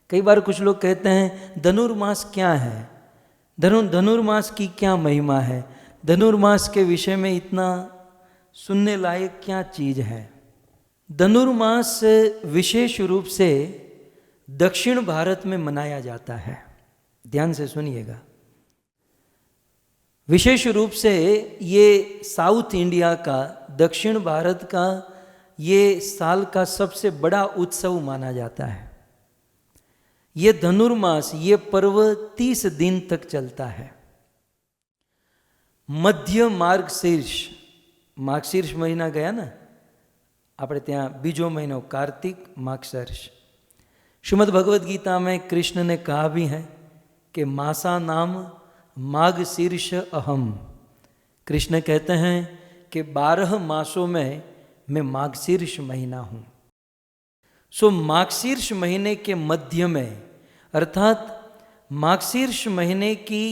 कई बार कुछ लोग कहते हैं धनुर्मास क्या है, धनुर्मास की क्या महिमा है, धनुर्मास के विषय में इतना सुनने लायक क्या चीज है। धनुर्मास विशेष रूप से दक्षिण भारत में मनाया जाता है। ध्यान से सुनिएगा। विशेष रूप से ये साउथ इंडिया का, दक्षिण भारत का ये साल का सबसे बड़ा उत्सव माना जाता है। ये धनुर्मास, ये पर्व 30 दिन तक चलता है। मध्य मार्गशीर्ष महीना गया ना આપણે ત્યાં બીજો મહિનો कार्तिक मार्गशीर्ष। श्रीमद् भगवद गीता में कृष्ण ने कहा भी है कि मासा नाम मार्गशीर्ष अहम। कृष्ण कहते हैं कि 12 मासों में मैं मार्गशीर्ष महीना हूँ। सो मार्गशीर्ष महीने के मध्य में, अर्थात मार्गशीर्ष महीने की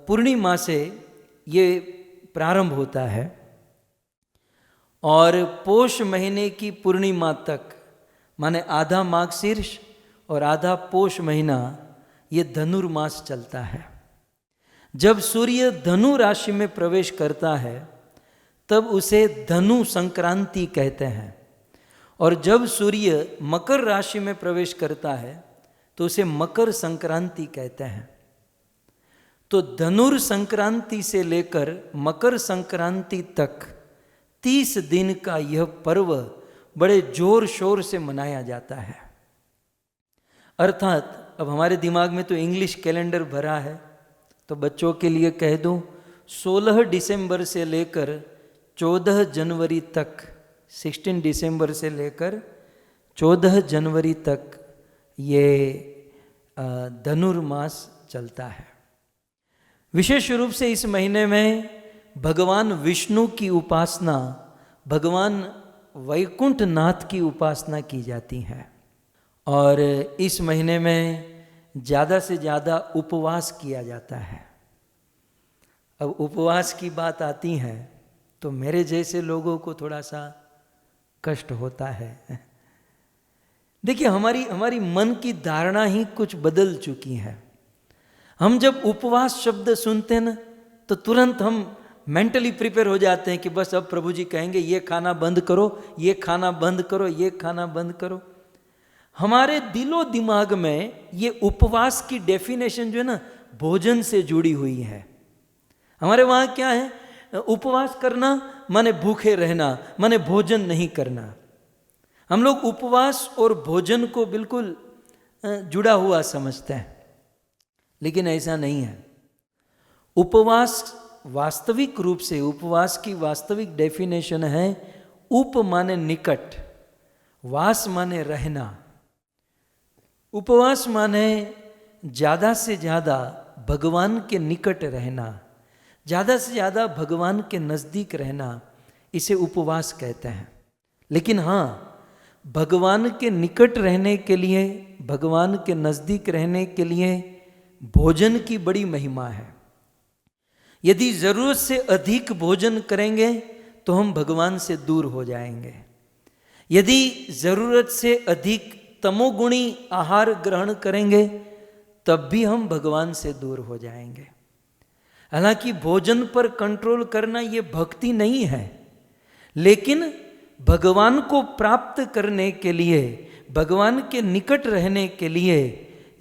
पूर्णिमा से ये प्रारंभ होता है और पोष महीने की पूर्णिमा तक, माने आधा मार्गशीर्ष और आधा पोष महीना, ये धनुर्मास चलता है। जब सूर्य धनु राशि में प्रवेश करता है तब उसे धनु संक्रांति कहते हैं, और जब सूर्य मकर राशि में प्रवेश करता है तो उसे मकर संक्रांति कहते हैं। तो धनुर संक्रांति से लेकर मकर संक्रांति तक 30 दिन का यह पर्व बड़े जोर शोर से मनाया जाता है। अर्थात अब हमारे दिमाग में तो इंग्लिश कैलेंडर भरा है, तो बच्चों के लिए कह दूं 16 दिसंबर से लेकर 14 जनवरी तक, 16 दिसंबर से लेकर 14 जनवरी तक ये धनुर्मास चलता है। विशेष रूप से इस महीने में भगवान विष्णु की उपासना, भगवान वैकुंठ नाथ की उपासना की जाती है, और इस महीने में ज़्यादा से ज़्यादा उपवास किया जाता है। अब उपवास की बात आती है तो मेरे जैसे लोगों को थोड़ा सा कष्ट होता है। देखिए, हमारी मन की धारणा ही कुछ बदल चुकी है। हम जब उपवास शब्द सुनते हैं ना तो तुरंत हम मेंटली प्रिपेयर हो जाते हैं कि बस अब प्रभु जी कहेंगे ये खाना बंद करो, ये खाना बंद करो, ये खाना बंद करो। हमारे दिलो दिमाग में ये उपवास की डेफिनेशन जो है ना, भोजन से जुड़ी हुई है। हमारे वहाँ क्या है, उपवास करना माने भूखे रहना, माने भोजन नहीं करना। हम लोग उपवास और भोजन को बिल्कुल जुड़ा हुआ समझते हैं, लेकिन ऐसा नहीं है। उपवास वास्तविक रूप से, उपवास की वास्तविक डेफिनेशन है उप माने निकट, वास माने रहना। उपवास माने ज़्यादा से ज़्यादा भगवान के निकट रहना, ज़्यादा से ज़्यादा भगवान के नज़दीक रहना, इसे उपवास कहते हैं। लेकिन हाँ, भगवान के निकट रहने के लिए, भगवान के नज़दीक रहने के लिए भोजन की बड़ी महिमा है। यदि ज़रूरत से अधिक भोजन करेंगे तो हम भगवान से दूर हो जाएंगे। यदि ज़रूरत से अधिक तमोगुणी आहार ग्रहण करेंगे तब भी हम भगवान से दूर हो जाएंगे। हालांकि भोजन पर कंट्रोल करना ये भक्ति नहीं है, लेकिन भगवान को प्राप्त करने के लिए, भगवान के निकट रहने के लिए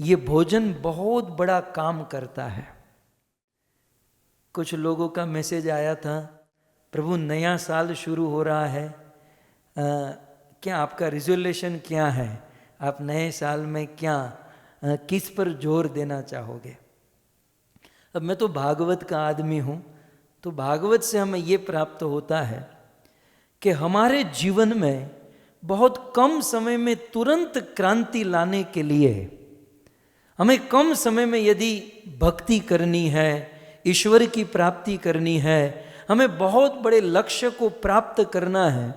ये भोजन बहुत बड़ा काम करता है। कुछ लोगों का मैसेज आया था, प्रभु नया साल शुरू हो रहा है, क्या आपका रिजोल्यूशन क्या है, आप नए साल में क्या किस पर जोर देना चाहोगे। अब मैं तो भागवत का आदमी हूँ, तो भागवत से हमें ये प्राप्त होता है कि हमारे जीवन में बहुत कम समय में तुरंत क्रांति लाने के लिए, हमें कम समय में यदि भक्ति करनी है, ईश्वर की प्राप्ति करनी है, हमें बहुत बड़े लक्ष्य को प्राप्त करना है,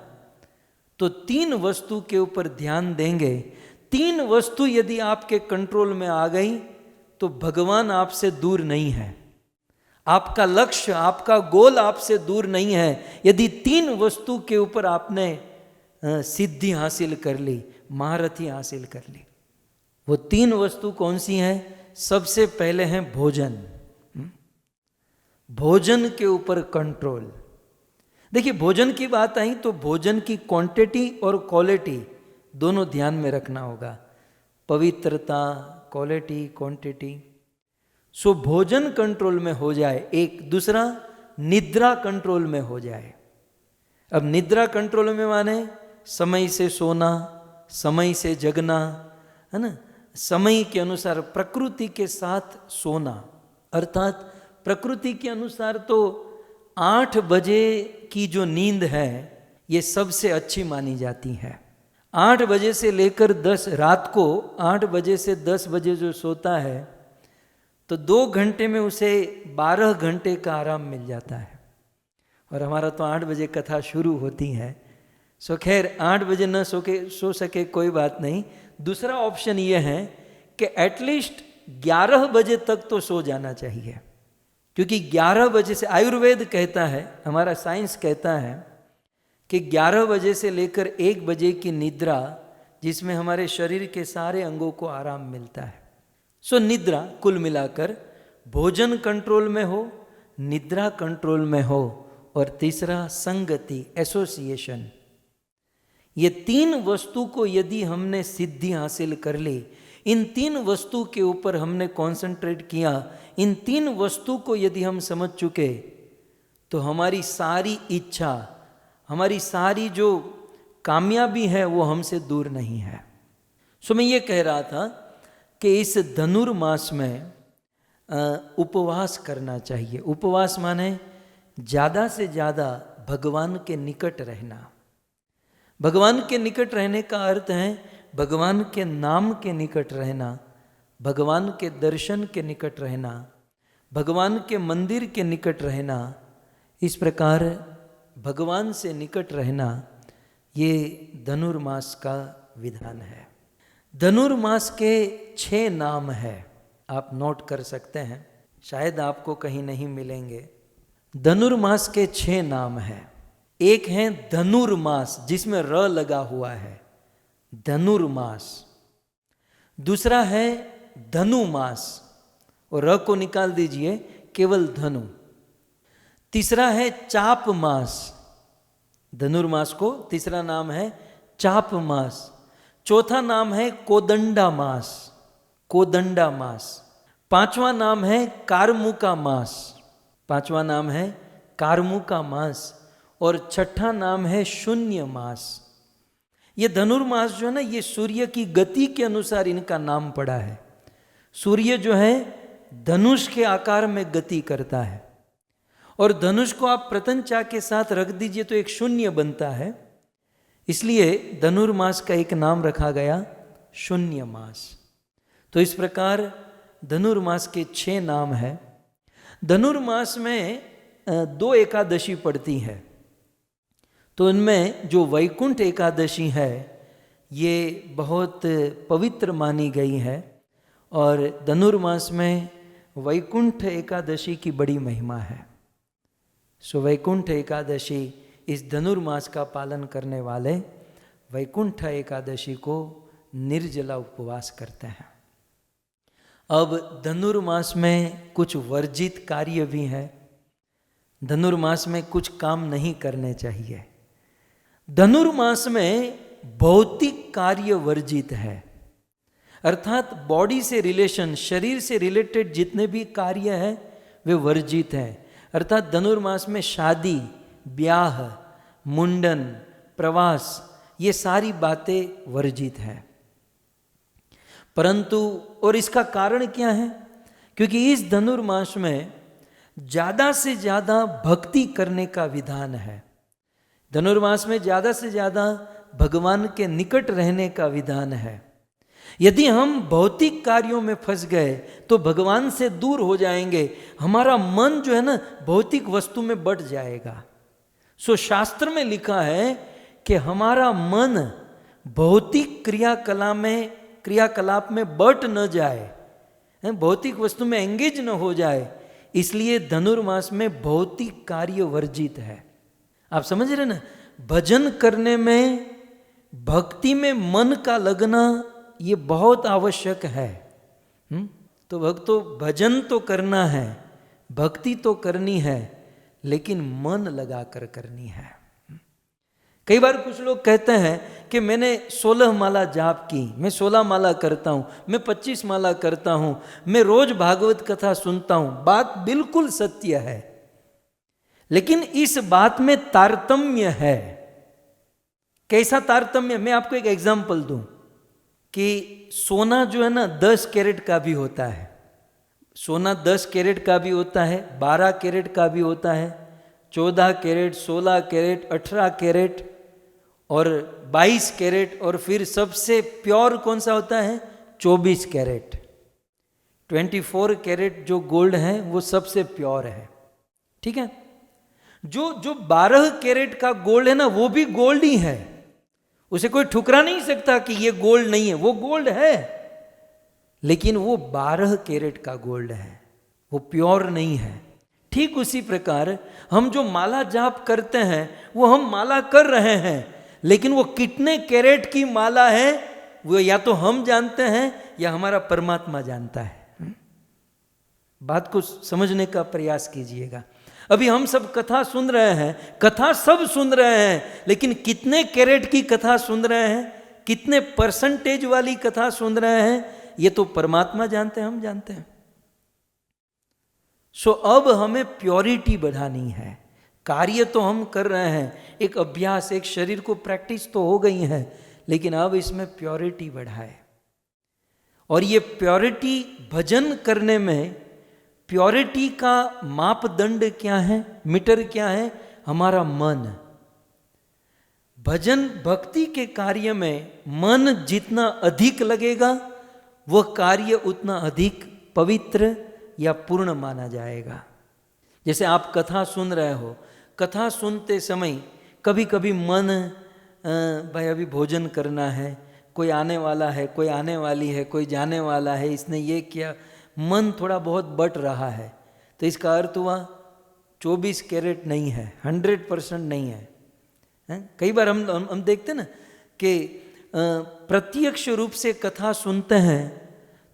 तो 3 वस्तु के ऊपर ध्यान देंगे। 3 वस्तु यदि आपके कंट्रोल में आ गई तो भगवान आपसे दूर नहीं है, आपका लक्ष्य, आपका गोल आपसे दूर नहीं है। यदि 3 वस्तु के ऊपर आपने सिद्धि हासिल कर ली, महारथी हासिल कर ली। वो 3 वस्तु कौन सी हैं? सबसे पहले है भोजन, भोजन के ऊपर कंट्रोल। देखिए, भोजन की बात आई तो भोजन की क्वांटिटी और क्वालिटी दोनों ध्यान में रखना होगा। पवित्रता, क्वालिटी, क्वांटिटी। सो भोजन कंट्रोल में हो जाए एक। दूसरा, निद्रा कंट्रोल में हो जाए। अब निद्रा कंट्रोल में माने समय से सोना, समय से जगना, है ना, समय के अनुसार प्रकृति के साथ सोना। अर्थात प्रकृति के अनुसार तो 8 बजे की जो नींद है ये सबसे अच्छी मानी जाती है। 8 बजे से लेकर 10 रात को 8 बजे से 10 बजे जो सोता है तो 2 घंटे में उसे 12 घंटे का आराम मिल जाता है। और हमारा तो 8 बजे कथा शुरू होती है। सो खैर 8 बजे न सो सके कोई बात नहीं। दूसरा ऑप्शन ये है कि एटलीस्ट 11 बजे तक तो सो जाना चाहिए, क्योंकि 11 बजे से आयुर्वेद कहता है, हमारा साइंस कहता है कि 11 बजे से लेकर 1 बजे की निद्रा जिसमें हमारे शरीर के सारे अंगों को आराम मिलता है। सो निद्रा कुल मिलाकर भोजन कंट्रोल में हो, निद्रा कंट्रोल में हो, और तीसरा संगति, एसोसिएशन। ये 3 वस्तु को यदि हमने सिद्धि हासिल कर ली, इन 3 वस्तु के ऊपर हमने कंसंट्रेट किया, इन 3 वस्तु को यदि हम समझ चुके तो हमारी सारी इच्छा, हमारी सारी जो कामयाबी है वो हमसे दूर नहीं है। सो मैं ये कह रहा था कि इस धनुर्मास में उपवास करना चाहिए। उपवास माने ज़्यादा से ज़्यादा भगवान के निकट रहना। भगवान के निकट रहने का अर्थ है भगवान के नाम के निकट रहना, भगवान के दर्शन के निकट रहना, भगवान के मंदिर के निकट रहना। इस प्रकार भगवान से निकट रहना ये धनुर्मास का विधान है। धनुर्मास के 6 नाम है, आप नोट कर सकते हैं, शायद आपको कहीं नहीं मिलेंगे। धनुर्मास के 6 नाम है। एक है धनुर्मास जिसमें र लगा हुआ है, धनुर्मास। दूसरा है धनुमास, और र को निकाल दीजिए, केवल धनु। तीसरा है चाप मास, धनुर्मास को तीसरा नाम है चाप मास। चौथा नाम है कोदंडा मास, कोदंडा मास। 5वां नाम है कारमुका मास, 5वां नाम है कारमुका मास। और 6ठा नाम है शून्य मास। ये धनुर्मास जो है ना, ये सूर्य की गति के अनुसार इनका नाम पड़ा है। सूर्य जो है धनुष के आकार में गति करता है, और धनुष को आप प्रत्यंचा के साथ रख दीजिए तो एक शून्य बनता है, इसलिए धनुर्मास का एक नाम रखा गया शून्य मास। तो इस प्रकार धनुर्मास के 6 नाम है। धनुर्मास में 2 एकादशी पड़ती है, तो इनमें जो वैकुंठ एकादशी है ये बहुत पवित्र मानी गई है, और धनुर्मास में वैकुंठ एकादशी की बड़ी महिमा है। सो वैकुंठ एकादशी, इस धनुर्मास का पालन करने वाले वैकुंठ एकादशी को निर्जला उपवास करते हैं। अब धनुर्मास में कुछ वर्जित कार्य भी है। धनुर्मास में कुछ काम नहीं करने चाहिए। धनुर्मास में भौतिक कार्य वर्जित है, अर्थात बॉडी से रिलेशन, शरीर से रिलेटेड जितने भी कार्य हैं वे वर्जित हैं। अर्थात धनुर्मास में शादी, ब्याह, मुंडन, प्रवास, ये सारी बातें वर्जित हैं। परंतु और इसका कारण क्या है? क्योंकि इस धनुर्मास में ज़्यादा से ज़्यादा भक्ति करने का विधान है। धनुर्मास में ज़्यादा से ज़्यादा भगवान के निकट रहने का विधान है। यदि हम भौतिक कार्यों में फंस गए तो भगवान से दूर हो जाएंगे, हमारा मन जो है ना भौतिक वस्तु में बढ़ जाएगा। सो शास्त्र में लिखा है कि हमारा मन भौतिक क्रियाकलाप में बढ़ न जाए, भौतिक वस्तु में एंगेज न हो जाए, इसलिए धनुर्मास में भौतिक कार्य वर्जित है। आप समझ रहे ना, भजन करने में भक्ति में मन का लगना ये बहुत आवश्यक है। तो भक्तों, भजन तो करना है, भक्ति तो करनी है, लेकिन मन लगाकर करनी है। कई बार कुछ लोग कहते हैं कि मैंने 16 माला जाप की, मैं 16 माला करता हूँ, मैं 25 माला करता हूँ, मैं रोज भागवत कथा सुनता हूँ। बात बिल्कुल सत्य है, लेकिन इस बात में तारतम्य है। कैसा तारतम्य? मैं आपको एक एग्जाम्पल दूं कि सोना जो है ना 10 कैरेट का भी होता है। सोना 10 कैरेट का भी होता है, 12 कैरेट का भी होता है, 14 कैरेट, 16 कैरेट, 18 कैरेट और 22 कैरेट, और फिर सबसे प्योर कौन सा होता है? 24 कैरेट। 24 कैरेट जो गोल्ड है वो सबसे प्योर है। ठीक है। जो 12 कैरेट का गोल्ड है ना, वो भी गोल्ड ही है, उसे कोई ठुकरा नहीं सकता कि ये गोल्ड नहीं है, वो गोल्ड है, लेकिन वो 12 कैरेट का गोल्ड है, वो प्योर नहीं है। ठीक उसी प्रकार हम जो माला जाप करते हैं, वो हम माला कर रहे हैं, लेकिन वो कितने कैरेट की माला है वो या तो हम जानते हैं या हमारा परमात्मा जानता है। बात को समझने का प्रयास कीजिएगा। अभी हम सब कथा सुन रहे हैं, कथा सब सुन रहे हैं, लेकिन कितने कैरेट की कथा सुन रहे हैं, कितने परसेंटेज वाली कथा सुन रहे हैं, ये तो परमात्मा जानते हैं, हम जानते हैं। सो अब हमें प्योरिटी बढ़ानी है। कार्य तो हम कर रहे हैं, एक अभ्यास, एक शरीर को प्रैक्टिस तो हो गई है, लेकिन अब इसमें प्योरिटी बढ़ाए। और ये प्योरिटी भजन करने में, प्योरिटी का मापदंड क्या है, मीटर क्या है? हमारा मन। भजन भक्ति के कार्य में मन जितना अधिक लगेगा, वह कार्य उतना अधिक पवित्र या पूर्ण माना जाएगा। जैसे आप कथा सुन रहे हो, कथा सुनते समय कभी कभी मन, भाई अभी भोजन करना है, कोई आने वाला है, कोई आने वाली है, कोई जाने वाला है, इसने ये किया, मन थोड़ा बहुत बट रहा है, तो इसका अर्थ हुआ 24 कैरेट नहीं है, 100% नहीं है। कई बार हम देखते ना कि प्रत्यक्ष रूप से कथा सुनते हैं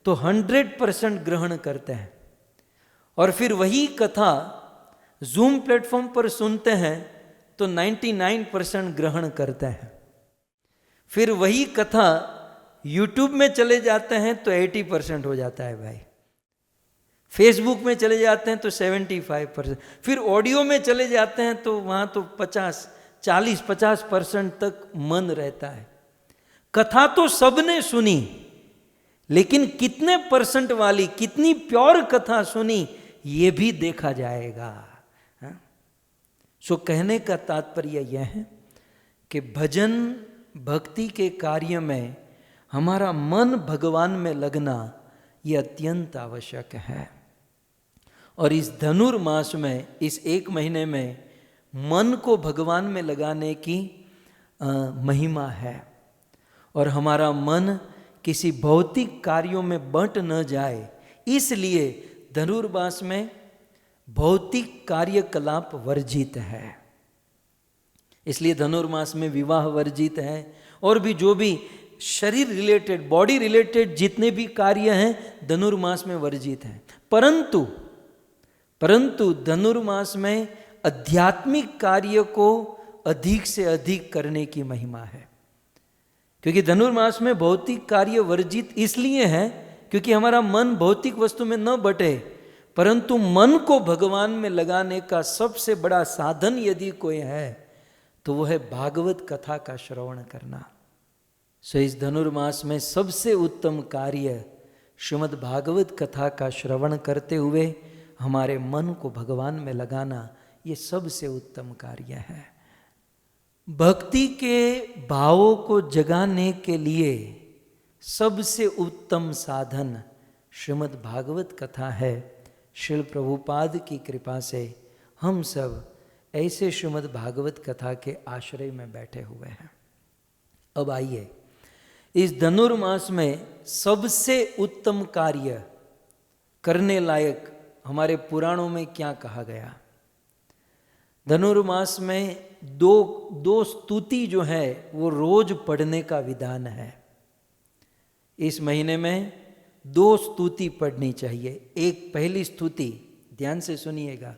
तो 100% ग्रहण करते हैं, और फिर वही कथा जूम प्लेटफॉर्म पर सुनते हैं तो 99% ग्रहण करते हैं। फिर वही कथा यूट्यूब में चले जाते हैं तो 80% हो जाता है भाई, फेसबुक में चले जाते हैं तो 75%, फिर ऑडियो में चले जाते हैं तो वहाँ तो 40-50% तक मन रहता है। कथा तो सबने सुनी, लेकिन कितने परसेंट वाली, कितनी प्योर कथा सुनी, ये भी देखा जाएगा। सो कहने का तात्पर्य यह है कि भजन भक्ति के कार्य में हमारा मन भगवान में लगना ये अत्यंत आवश्यक है। और इस धनुर्मास में, इस 1 महीने में मन को भगवान में लगाने की महिमा है, और हमारा मन किसी भौतिक कार्यों में बंट न जाए, इसलिए धनुर्मास में भौतिक कार्यकलाप वर्जित है। इसलिए धनुर्मास में विवाह वर्जित है, और भी जो भी शरीर रिलेटेड, बॉडी रिलेटेड जितने भी कार्य हैं धनुर्मास में वर्जित हैं। परंतु धनुर्मास में आध्यात्मिक कार्य को अधिक से अधिक करने की महिमा है, क्योंकि धनुर्मास में भौतिक कार्य वर्जित इसलिए है क्योंकि हमारा मन भौतिक वस्तु में न बटे, परंतु मन को भगवान में लगाने का सबसे बड़ा साधन यदि कोई है तो वह है भागवत कथा का श्रवण करना। सो इस धनुर्मास में सबसे उत्तम कार्य श्रीमद् भागवत कथा का श्रवण करते हुए हमारे मन को भगवान में लगाना, ये सबसे उत्तम कार्य है। भक्ति के भावों को जगाने के लिए सबसे उत्तम साधन श्रीमद् भागवत कथा है। श्रील प्रभुपाद की कृपा से हम सब ऐसे श्रीमद् भागवत कथा के आश्रय में बैठे हुए हैं। अब आइए, इस धनुर्मास में सबसे उत्तम कार्य करने लायक हमारे पुराणों में क्या कहा गया? धनुर्मास में दो स्तुति जो है वो रोज पढ़ने का विधान है। इस महीने में 2 स्तुति पढ़नी चाहिए। एक पहली स्तुति, ध्यान से सुनिएगा,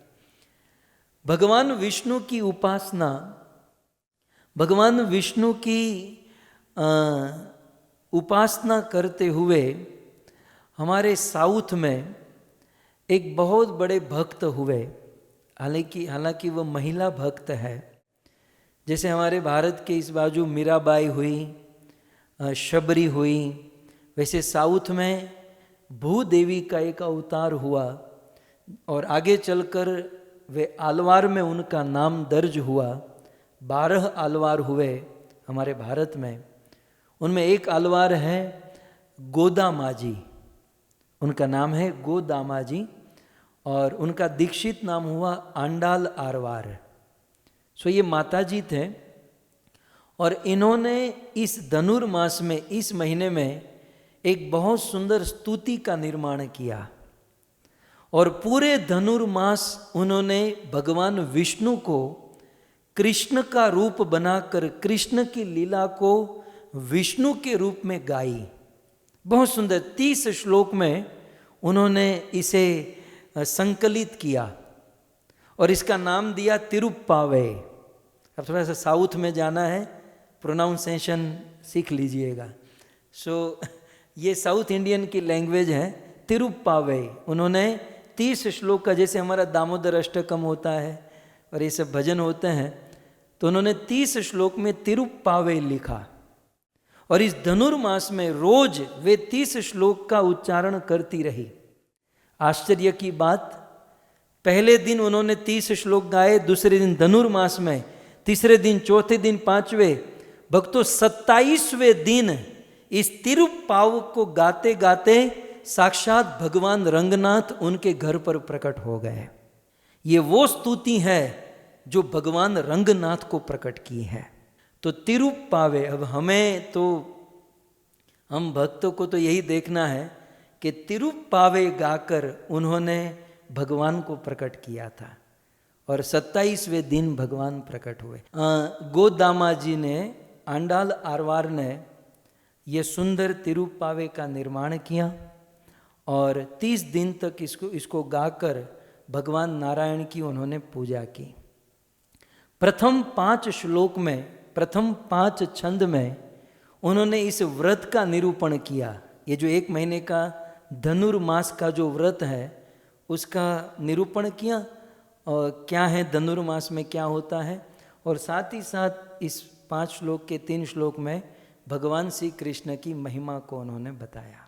भगवान विष्णु की उपासना, भगवान विष्णु की उपासना करते हुए हमारे साउथ में एक बहुत बड़े भक्त हुए। हालांकि वो महिला भक्त है। जैसे हमारे भारत के इस बाजू मीराबाई हुई, शबरी हुई, वैसे साउथ में भूदेवी का एक अवतार हुआ और आगे चलकर वे आलवार में उनका नाम दर्ज हुआ। 12 आलवार हुए हमारे भारत में। उनमें एक आलवार है गोदामाजी, उनका नाम है गोदामाजी, और उनका दीक्षित नाम हुआ आंडाल आरवार। सो ये माताजी थे और इन्होंने इस धनुर्मास में, इस महीने में एक बहुत सुंदर स्तुति का निर्माण किया और पूरे धनुर्मास उन्होंने भगवान विष्णु को कृष्ण का रूप बनाकर कृष्ण की लीला को विष्णु के रूप में गाई। बहुत सुंदर 30 श्लोक में उन्होंने इसे संकलित किया और इसका नाम दिया तिरुप्पावे। अब थोड़ा सा साउथ में जाना है, प्रोनाउंसिएशन सीख लीजिएगा। सो ये साउथ इंडियन की लैंग्वेज है, तिरुप्पावे। उन्होंने 30 श्लोक का, जैसे हमारा दामोदर अष्टकम होता है और ये सब भजन होते हैं, तो उन्होंने 30 श्लोक में तिरुप्पावे लिखा और इस धनुर्मास में रोज वे 30 श्लोक का उच्चारण करती रही। आश्चर्य की बात, पहले दिन उन्होंने 30 श्लोक गाए, दूसरे दिन धनुर्मास में, तीसरे दिन, चौथे दिन, 5वें, भक्तों 27वें दिन इस तिरुप्पाव को गाते गाते साक्षात भगवान रंगनाथ उनके घर पर प्रकट हो गए। ये वो स्तुति है जो भगवान रंगनाथ को प्रकट की है। तो तिरुप्पावे, अब हम भक्तों को तो यही देखना है कि तिरुप्पावे गाकर उन्होंने भगवान को प्रकट किया था और 27वें दिन भगवान प्रकट हुए। गोदामा जी ने, आंडाल आरवार ने ये सुंदर तिरुप्पावे का निर्माण किया और 30 दिन तक इसको गाकर भगवान नारायण की उन्होंने पूजा की। प्रथम 5 श्लोक में, प्रथम 5 छंद में उन्होंने इस व्रत का निरूपण किया। ये जो 1 महीने का धनुर्मास का जो व्रत है उसका निरूपण किया और क्या है धनुर्मास में क्या होता है, और साथ ही साथ इस 5 श्लोक के 3 श्लोक में भगवान श्री कृष्ण की महिमा को उन्होंने बताया।